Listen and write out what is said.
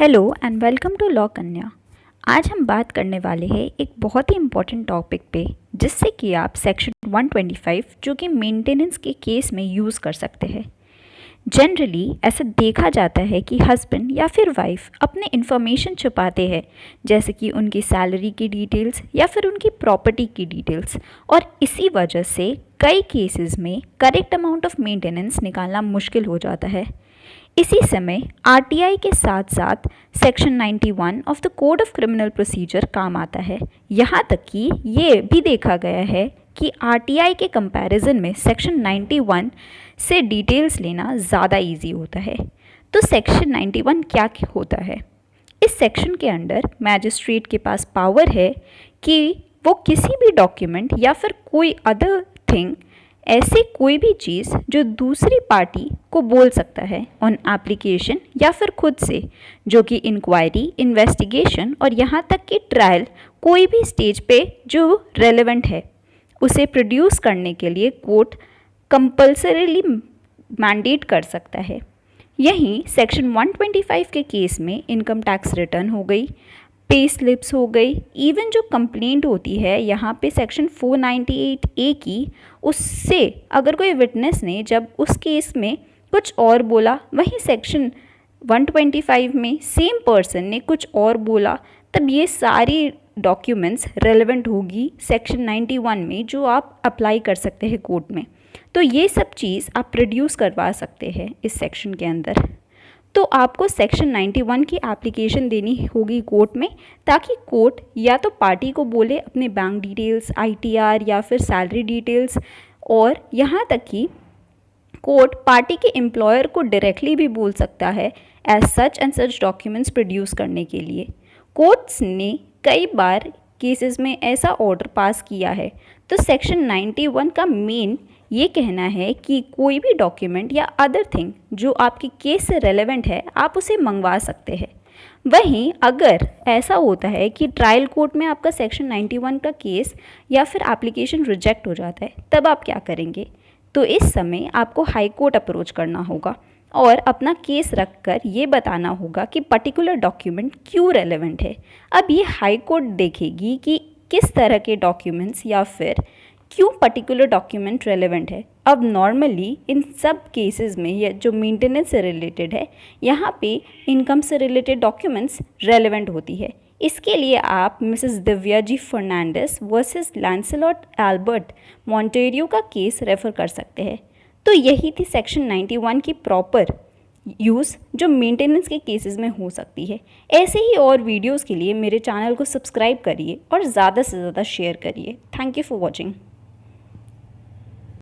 Hello and welcome to law Kanya. आज हम बात करने वाले हैं एक बहुत ही इम्पॉर्टेंट टॉपिक पे, जिससे कि आप सेक्शन 125 जो कि मेंटेनेंस के केस में यूज़ कर सकते हैं। जनरली ऐसा देखा जाता है कि हस्बैंड या फिर वाइफ अपने इन्फॉर्मेशन छुपाते हैं, जैसे कि उनकी सैलरी की डिटेल्स या फिर उनकी प्रॉपर्टी की डिटेल्स, और इसी वजह से कई केसेस में करेक्ट अमाउंट ऑफ मेंटेनेंस निकालना मुश्किल हो जाता है। इसी समय आरटीआई के साथ साथ section 91 of the code of criminal procedure काम आता है। यहाँ तक कि ये भी देखा गया है कि आरटीआई के कंपैरिजन में सेक्शन 91 से डिटेल्स लेना ज़्यादा इजी होता है। तो सेक्शन 91 क्या होता है? इस सेक्शन के अंडर मैजिस्ट्रेट के पास पावर है कि वो किसी भी डॉक्यूमेंट या फिर कोई अदर थिंग, ऐसी कोई भी चीज़ जो दूसरी पार्टी को बोल सकता है ऑन एप्लीकेशन या फिर खुद से, जो कि इंक्वायरी, इन्वेस्टिगेशन और यहाँ तक कि ट्रायल कोई भी स्टेज पे जो रेलेवेंट है, उसे प्रोड्यूस करने के लिए कोर्ट कंपल्सरीली मैंडेट कर सकता है। यहीं सेक्शन 125 के केस में इनकम टैक्स रिटर्न हो गई, पे स्लिप्स हो गई, इवन जो कंप्लेंट होती है यहाँ पे सेक्शन 498A की, उससे अगर कोई विटनेस ने जब उस केस में कुछ और बोला, वहीं सेक्शन 125 में सेम पर्सन ने कुछ और बोला, तब ये सारी डॉक्यूमेंट्स रेलेवेंट होगी सेक्शन 91 में, जो आप अप्लाई कर सकते हैं कोर्ट में। तो ये सब चीज़ आप प्रोड्यूस करवा सकते हैं इस सेक्शन के अंदर। तो आपको सेक्शन 91 की एप्लीकेशन देनी होगी कोर्ट में, ताकि कोर्ट या तो पार्टी को बोले अपने बैंक डिटेल्स, आईटीआर या फिर सैलरी डिटेल्स, और यहाँ तक कि कोर्ट पार्टी के एम्प्लॉयर को डायरेक्टली भी बोल सकता है as such and such documents produce करने के लिए। कोर्ट्स ने कई बार केसेस में ऐसा ऑर्डर पास किया है। तो सेक्शन 91 का मेन ये कहना है कि कोई भी डॉक्यूमेंट या अदर थिंग जो आपके केस से रेलेवेंट है, आप उसे मंगवा सकते हैं। वहीं अगर ऐसा होता है कि ट्रायल कोर्ट में आपका सेक्शन 91 का केस या फिर एप्लीकेशन रिजेक्ट हो जाता है, तब आप क्या करेंगे? तो इस समय आपको हाई कोर्ट अप्रोच करना होगा और अपना केस रखकर ये बताना होगा कि पर्टिकुलर डॉक्यूमेंट क्यों रेलेवेंट है। अब ये हाई कोर्ट देखेगी कि किस तरह के डॉक्यूमेंट्स या फिर क्यों पर्टिकुलर डॉक्यूमेंट रेलेवेंट है। अब नॉर्मली इन सब केसेस में ये जो मेंटेनेंस से रिलेटेड है, यहाँ पे इनकम से रिलेटेड डॉक्यूमेंट्स रेलेवेंट होती है। इसके लिए आप Mrs Divya ji Fernandes versus Lancelot Albert मॉन्टेरियो का केस रेफ़र कर सकते हैं। तो यही थी सेक्शन 91 की प्रॉपर यूज़ जो मेंटेनेंस के केसेस में हो सकती है। ऐसे ही और वीडियोस के लिए मेरे चैनल को सब्सक्राइब करिए और ज़्यादा से ज़्यादा शेयर करिए। Thank you for watching.